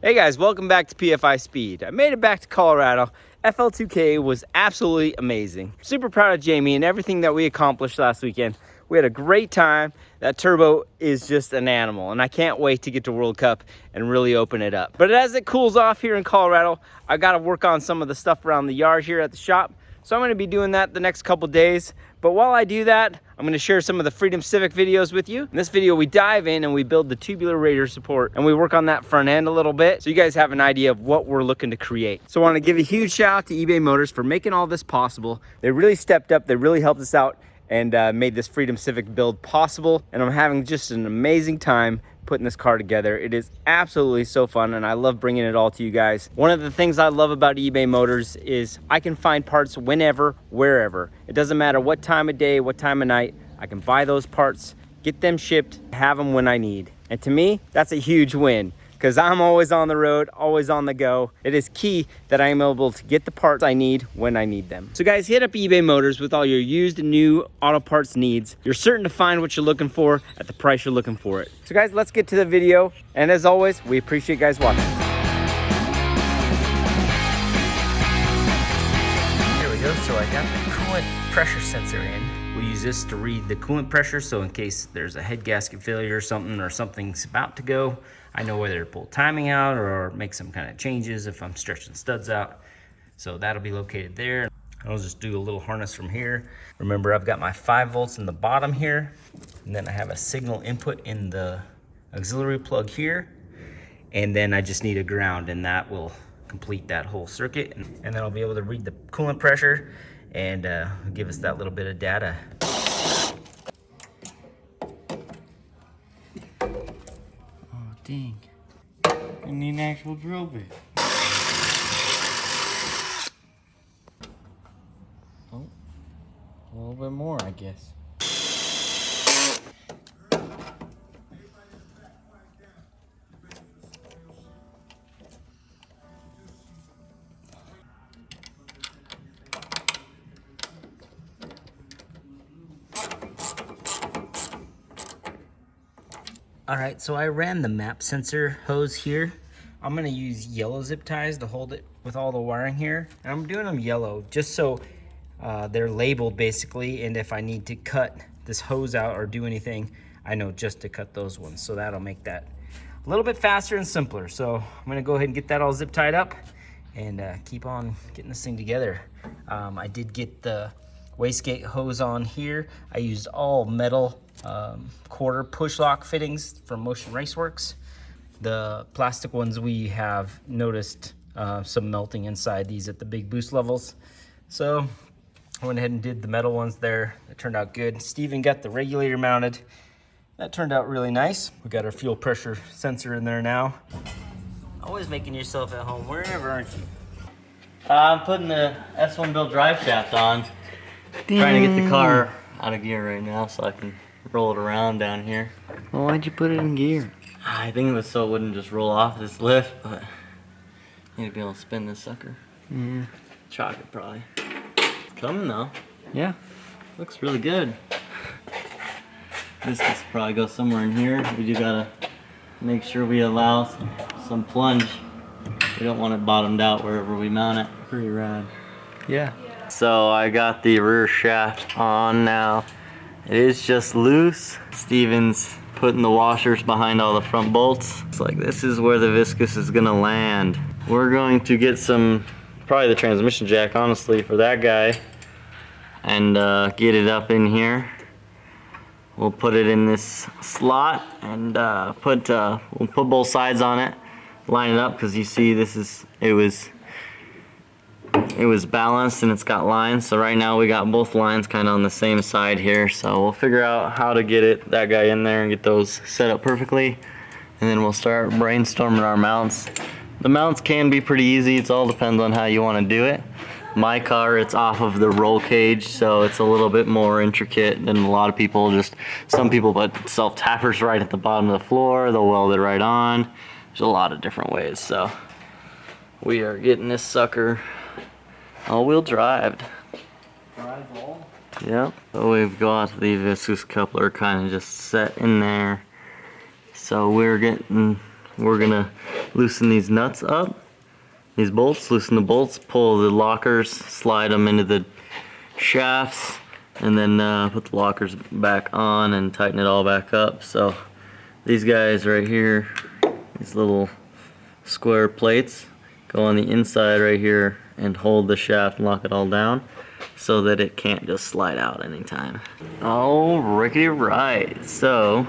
Hey guys, welcome back to Pfispeed. I made it back to Colorado. FL2K was absolutely amazing. Super proud of Jamie and everything that we accomplished last weekend. We had a great time. That turbo is just an animal, and I can't wait to get to World Cup and really open it up. But as it cools off here in Colorado, I got to work on some of the stuff around the yard here at the shop. So I'm going to be doing that the next couple days. But while I do that, I'm going to share some of the Freedom Civic videos with you. In this video, we dive in and we build the tubular radiator support, and we work on that front end a little bit so you guys have an idea of what we're looking to create. So I want to give a huge shout out to eBay Motors for making all this possible. They really stepped up. They really helped us out and made this Freedom Civic build possible. And I'm having just an amazing time putting this car together. It is absolutely so fun, and I love bringing it all to you guys. One of the things I love about eBay Motors is I can find parts whenever, wherever. It doesn't matter what time of day, what time of night. I can buy those parts, get them shipped, have them when I need. And to me, that's a huge win, because I'm always on the road, always on the go. It is key that I am able to get the parts I need when I need them. So guys, hit up eBay Motors with all your used and new auto parts needs. You're certain to find what you're looking for at the price you're looking for it. So guys, let's get to the video. And as always, we appreciate you guys watching. Here we go. So I got the coolant pressure sensor in. We use this to read the coolant pressure, so in case there's a head gasket failure or something's about to go, I know whether to pull timing out or make some kind of changes if I'm stretching studs out. So that'll be located there. I'll just do a little harness from here. Remember, I've got my 5 volts in the bottom here, and then I have a signal input in the auxiliary plug here, and then I just need a ground, and that will complete that whole circuit. And then I'll be able to read the coolant pressure and give us that little bit of data. Oh, dang. I need an actual drill bit. Oh, a little bit more, I guess. All right, so I ran the map sensor hose here. I'm gonna use yellow zip ties to hold it with all the wiring here. And I'm doing them yellow just so they're labeled basically, and if I need to cut this hose out or do anything, I know just to cut those ones. So that'll make that a little bit faster and simpler. So I'm gonna go ahead and get that all zip tied up and keep on getting this thing together. I did get the wastegate hose on here. I used all metal quarter push lock fittings from Motion Raceworks. The plastic ones, we have noticed some melting inside these at the big boost levels. So I went ahead and did the metal ones there. It turned out good. Steven got the regulator mounted. That turned out really nice. We got our fuel pressure sensor in there now. Always making yourself at home wherever, aren't you? I'm putting the S1built Driveshaft on. Trying to get the car out of gear right now so I can roll it around down here. Well, why'd you put it in gear? I think it was so it wouldn't just roll off this lift, but I need to be able to spin this sucker. Yeah. Chalk it probably. It's coming though. Yeah. Looks really good. This could probably go somewhere in here. We just gotta make sure we allow some plunge. We don't want it bottomed out wherever we mount it. Pretty rad. Yeah. So I got the rear shaft on now. It is just loose. Steven's putting the washers behind all the front bolts. It's like this is where the viscous is gonna land. We're going to get some, probably the transmission jack honestly for that guy, and get it up in here. We'll put it in this slot and we'll put both sides on it, line it up, because you see it was balanced and it's got lines. So right now we got both lines kind of on the same side here. So we'll figure out how to get that guy in there and get those set up perfectly. And then we'll start brainstorming our mounts. The mounts can be pretty easy. It all depends on how you want to do it. My car, it's off of the roll cage, so it's a little bit more intricate than a lot of people. Some people put self-tappers right at the bottom of the floor. They'll weld it right on. There's a lot of different ways. So we are getting this sucker all-wheel drived. Yep. So we've got the viscous coupler kind of just set in there. So we're gonna loosen these nuts up, these bolts, loosen the bolts, pull the lockers, slide them into the shafts, and then put the lockers back on and tighten it all back up. So these guys right here, these little square plates, go on the inside right here and hold the shaft and lock it all down so that it can't just slide out anytime. Oh, rickety right. So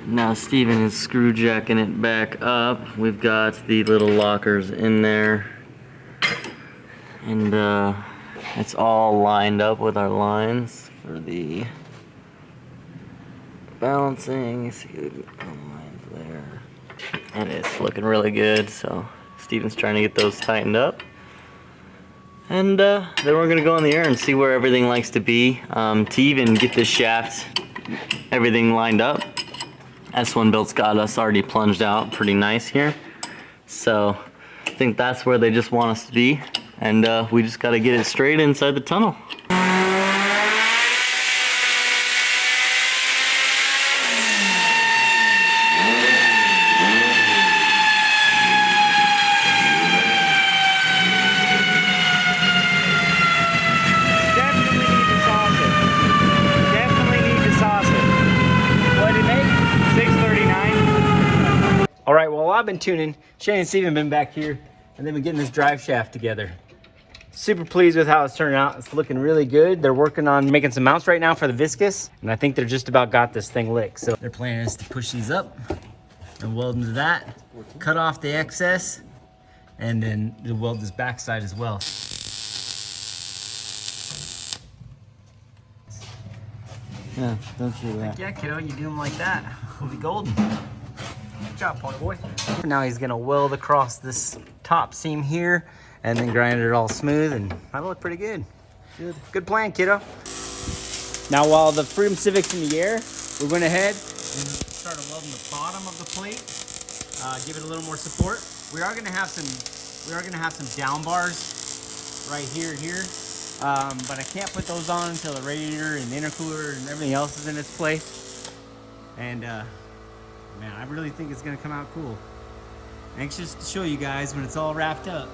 now Steven is screw jacking it back up. We've got the little lockers in there, and it's all lined up with our lines for the balancing. You see the lines there, and it's looking really good. So Steven's trying to get those tightened up, and then we're gonna go in the air and see where everything likes to be, to even get this shaft everything lined up. S1built's got us already plunged out pretty nice here, so I think that's where they just want us to be, and we just got to get it straight inside the tunnel. All right, well, I've been tuning. Shane and Steven have been back here, and they've been getting this drive shaft together. Super pleased with how it's turning out. It's looking really good. They're working on making some mounts right now for the viscous, and I think they're just about got this thing licked. So their plan is to push these up and weld them to that, cut off the excess, and then they'll weld this backside as well. Yeah, don't do that. Yeah, kiddo, you do them like that, we'll be golden. Good job, Pony Boy. Now he's gonna weld across this top seam here and then grind it all smooth, and that'll look pretty good. Good plan, kiddo. Now while the Freedom Civic's in the air, we went ahead and started welding the bottom of the plate, give it a little more support. We are gonna have some down bars right here and here, but I can't put those on until the radiator and the intercooler and everything else is in its place. And man, I really think it's gonna come out cool. Anxious to show you guys when it's all wrapped up.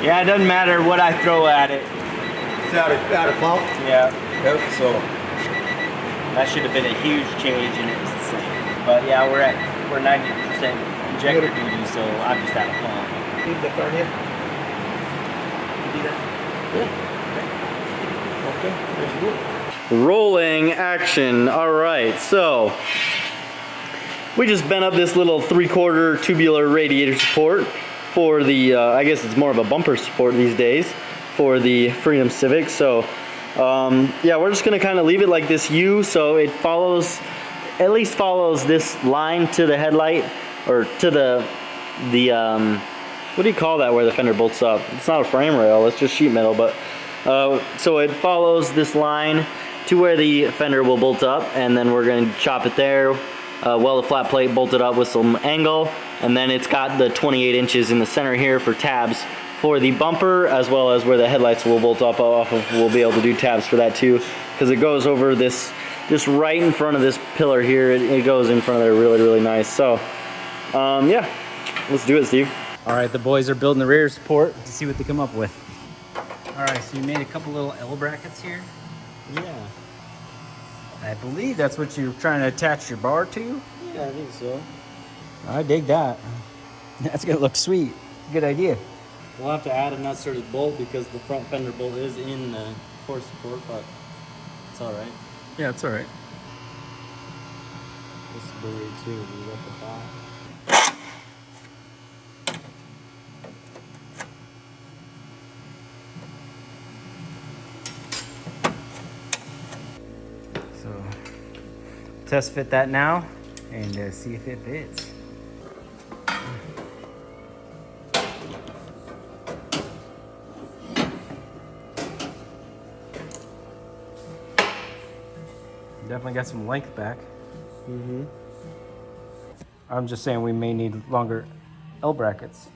Yeah, it doesn't matter what I throw at it. It's out of pump? Yeah. Yep, so. That should have been a huge change and it was the same. But yeah, we're 90% injector duty, so I'm just out of pump. Need the front end? You do that? Yeah. Okay, there's good. Rolling action. All right, so we just bent up this little 3/4 tubular radiator support for the, I guess it's more of a bumper support these days for the Freedom Civic. So yeah, we're just gonna kind of leave it like this U, so it follows, at least follows this line to the headlight, or to the what do you call that where the fender bolts up? It's not a frame rail, it's just sheet metal, but so it follows this line to where the fender will bolt up, and then we're gonna chop it there, weld a flat plate, bolt it up with some angle, and then it's got the 28 inches in the center here for tabs for the bumper, as well as where the headlights will bolt up off of. We'll be able to do tabs for that too, because it goes over this right in front of this pillar here. It goes in front of there really, really nice. So yeah, let's do it, Steve. All right, the boys are building the rear support to see what they come up with. All right, so you made a couple little L brackets here. Yeah. I believe that's what you're trying to attach your bar to. Yeah, I think so. I dig that. That's gonna look sweet. Good idea. We'll have to add a nut-threaded bolt because the front fender bolt is in the core support, but it's all right. Yeah, it's all right. This is buried too. We got the back. So test fit that now and see if it fits. Definitely got some length back. I'm just saying we may need longer L brackets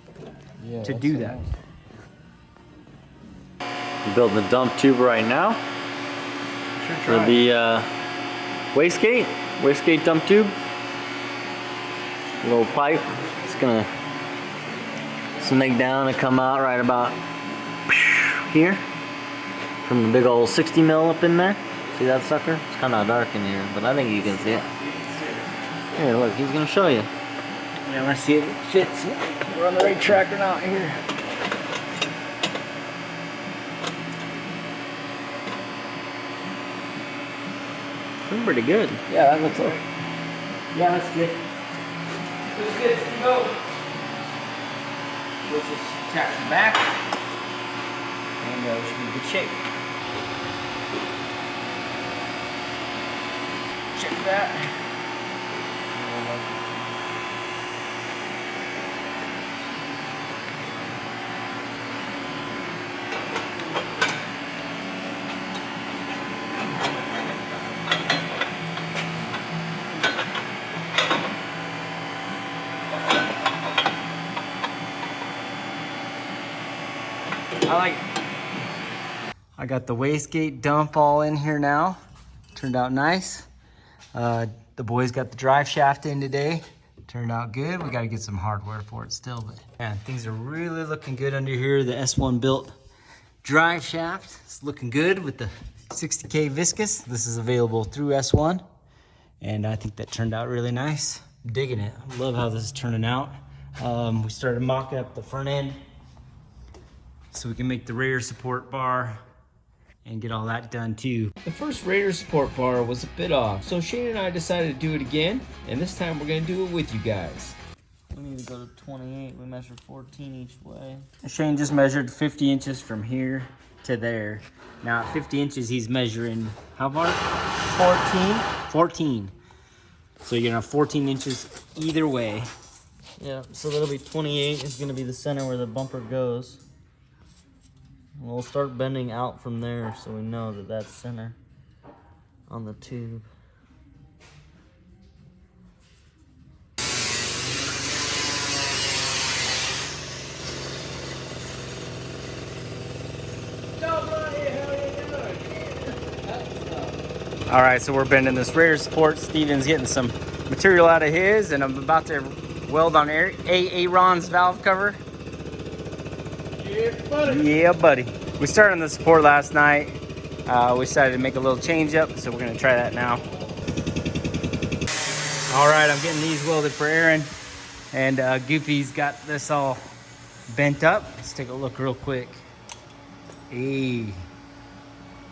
to do that. I'm building the dump tube right now for the wastegate dump tube. Little pipe. It's gonna snake down and come out right about here from the big old 60 mil up in there. See that sucker? It's kind of dark in here, but I think you can see it. Here, look, he's gonna show you. Yeah, let's see if it fits. We're on the right track or not here. Looking pretty good. Yeah, that looks like. Yeah, that's good. Looks good, Steve-O. We'll just attach the back, and we should be in good shape. Check that. I like it. I got the wastegate dump all in here now. Turned out nice. The boys got the drive shaft in today. Turned out good. We got to get some hardware for it still, but man, things are really looking good under here. The S1built drive shaft is looking good with the 60K viscous. This is available through S1, and I think that turned out really nice. I'm digging it. I love how this is turning out. We started mocking up the front end so we can make the Radiator Support bar and get all that done too. The first Radiator Support bar was a bit off, so Shane and I decided to do it again, and this time we're gonna do it with you guys. We need to go to 28. We measured 14 each way. Shane just measured 50 inches from here to there. Now at 50 inches, he's measuring how far? 14. So you're gonna have 14 inches either way. Yeah, so that'll be 28 is gonna be the center where the bumper goes. We'll start bending out from there so we know that that's center on the tube. All right, so we're bending this Radiator Support. Steven's getting some material out of his, and I'm about to weld on Aaron's valve cover. Yeah, buddy. We started on the support last night. We decided to make a little change up, so we're gonna try that now. All right, I'm getting these welded for Aaron, and Goofy's got this all bent up. Let's take a look real quick. Hey,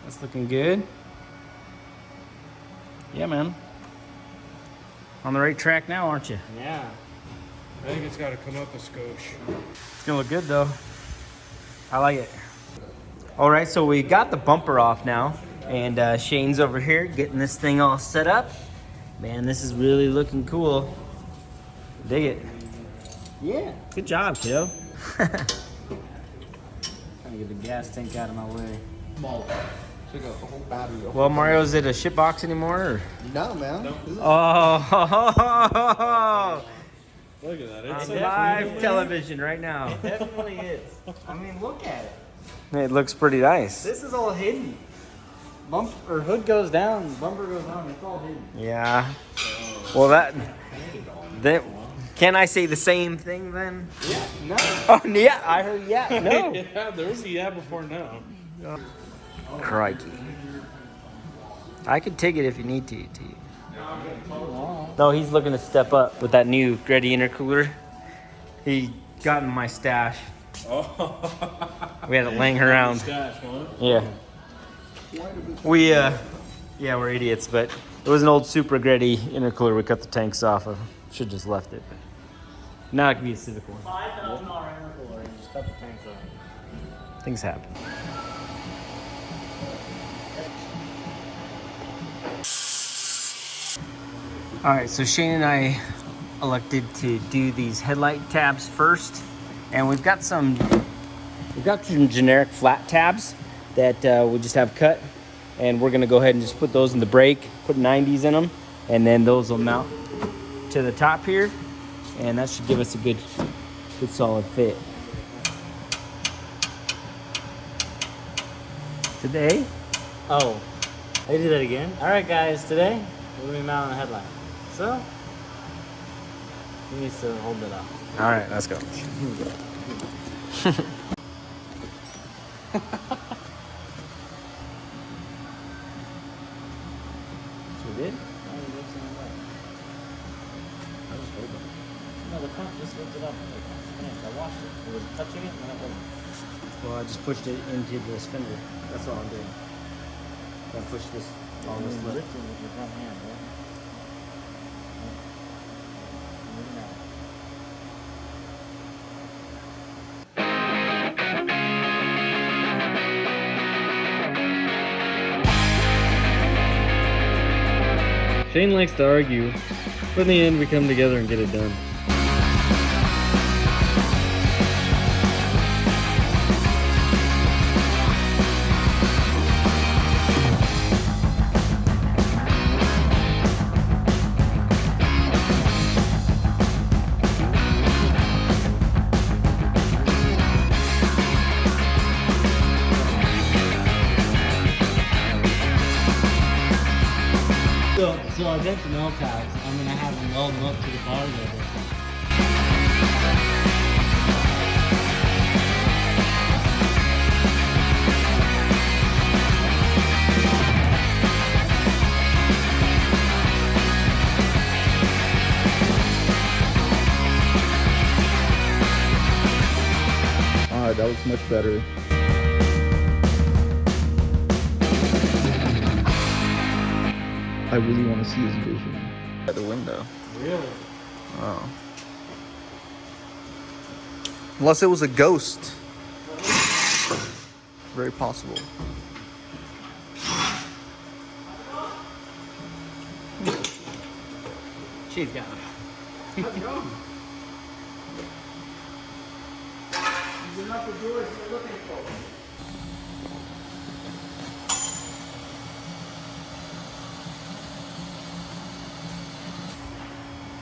that's looking good. Yeah, man. On the right track now, aren't you? Yeah. I think it's got to come up a skosh. It's gonna look good though. I like it. All right, so we got the bumper off now, and Shane's over here getting this thing all set up. Man, this is really looking cool. Dig it. Yeah, good job, kiddo. Trying to get the gas tank out of my way. Small. Took a whole battery off. Well, Mario, is it a shit box anymore? Or? No, man. No. Oh, Look at that. it's live television right now. It definitely is. I mean, look at it. It looks pretty nice. This is all hidden. Hood goes down, bumper goes on, it's all hidden. Yeah. Well, that can I say the same thing then? Yeah, no. Oh, yeah, I heard yeah. No. Yeah, there was a yeah before now. Crikey. I could take it if you need to. No, he's looking to step up with that new Grady intercooler. He got in my stash. Oh. We had it laying around. Stash, huh? Yeah. We're idiots, but it was an old Super Grady intercooler we cut the tanks off of. Should just left it. But now it can be a Civic one. $5,000 intercooler and just cut the tanks off. Things happen. All right, so Shane and I elected to do these headlight tabs first, and we've got some generic flat tabs that we just have cut. And we're gonna go ahead and just put those in the brake, put 90s in them, and then those will mount to the top here, and that should give us a good solid fit. Today, Oh, I did that again. All right, guys. Today we're gonna be mounting the headlight. So he needs to hold it up. all right, let's go. We did? No, the front just lifted up. I washed it. It was touching it, and then it wasn't. Well, I just pushed it into this fender. That's all I'm doing. I push this on this lip. Lifting with your front hand, right? Moving out. Shane likes to argue, but in the end we come together and get it done. So I got some L tabs. I'm gonna have them weld them up to the bar level. Alright, that looks much better. I really want to see his vision. At the window. Really? Oh. Unless it was a ghost. Very possible. She's got it. These are not the doors we're looking for.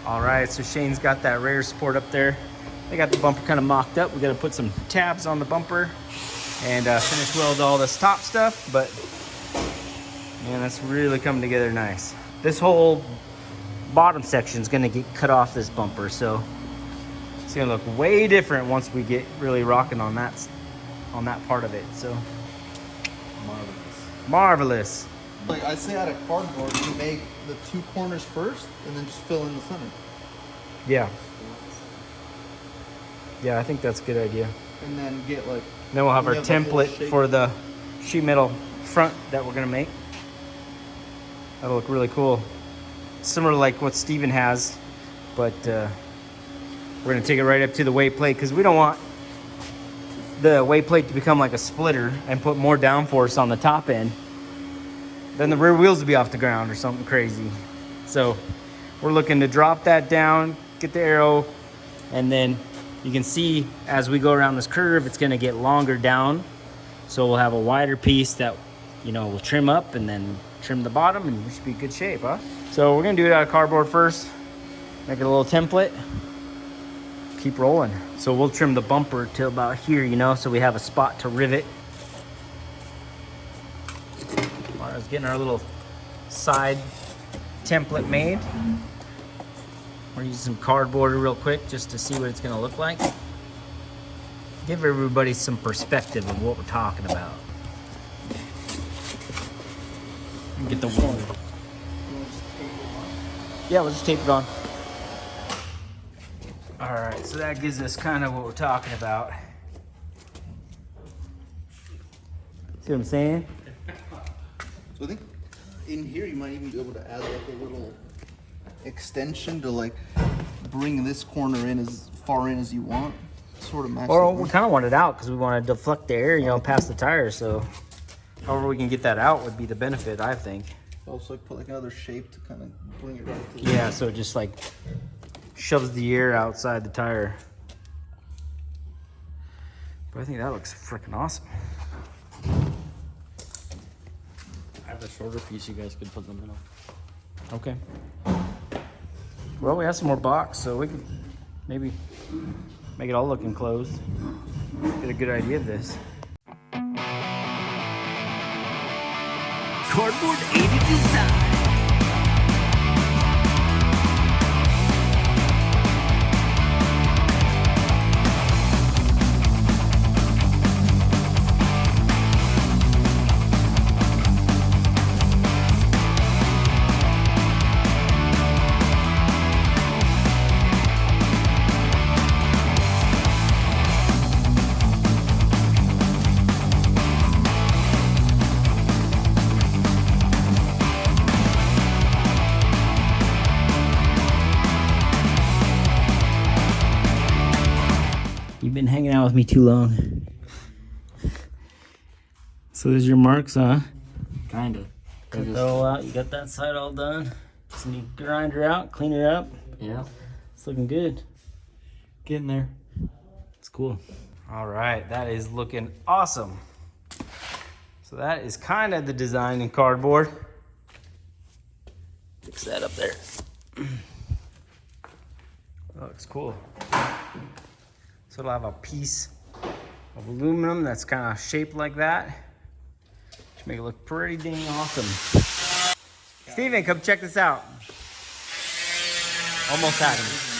All right, so Shane's got that Radiator Support up there. They got the bumper kind of mocked up. We got to put some tabs on the bumper and finish weld all this top stuff, but man, that's really coming together nice. This whole bottom section is going to get cut off this bumper, so it's going to look way different once we get really rocking on that part of it. So marvelous. Like I say, out of cardboard, you make the two corners first, and then just fill in the center. Yeah, I think that's a good idea. And then get like. Then we'll have our the whole template shape. for the sheet metal front that we're gonna make. That'll look really cool. Similar to like what Steven has, but we're gonna take it right up to the weight plate because we don't want the weight plate to become like a splitter and put more downforce on the top end. Then the rear wheels will be off the ground or something crazy. So we're looking to drop that down, get the arrow, and then you can see as we go around this curve, it's gonna get longer down. So we'll have a wider piece that, you know, we'll trim up and then trim the bottom and we should be in good shape, huh? So we're gonna do it out of cardboard first, make it a little template, keep rolling. So we'll trim the bumper to about here, you know, so we have a spot to rivet. I was getting our little side template made. We're using some cardboard real quick just to see what it's gonna look like. Give everybody some perspective of what we're talking about. Get the wool. Yeah, we'll just tape it on. All right, so that gives us kind of what we're talking about. See what I'm saying? So I think in here you might even be able to add like a little extension to like bring this corner in as far in as you want. Sort of match. Or we kind of want it out because we want to deflect the air, you know, past the tires. So however we can get that out would be the benefit, I think. Also like put like another shape to kind of bring it right to the Yeah, so it just like shoves the air outside the tire. But I think that looks freaking awesome. had a shorter piece you guys could put in the middle. Okay. Well, we have some more box, so we can maybe make it all look enclosed. Get a good idea of this. Cardboard aided design. You've been hanging out with me too long. So there's your marks, huh? Kinda. Cut that all out. You got that side all done. Just need to grind her out, clean her up. Yeah. It's looking good. Getting there. It's cool. All right, that is looking awesome. So that is kind of the design in cardboard. Fix that up there. That looks cool. So it'll have a piece of aluminum that's kind of shaped like that. To make it look pretty dang awesome. Steven, come check this out. Almost had him.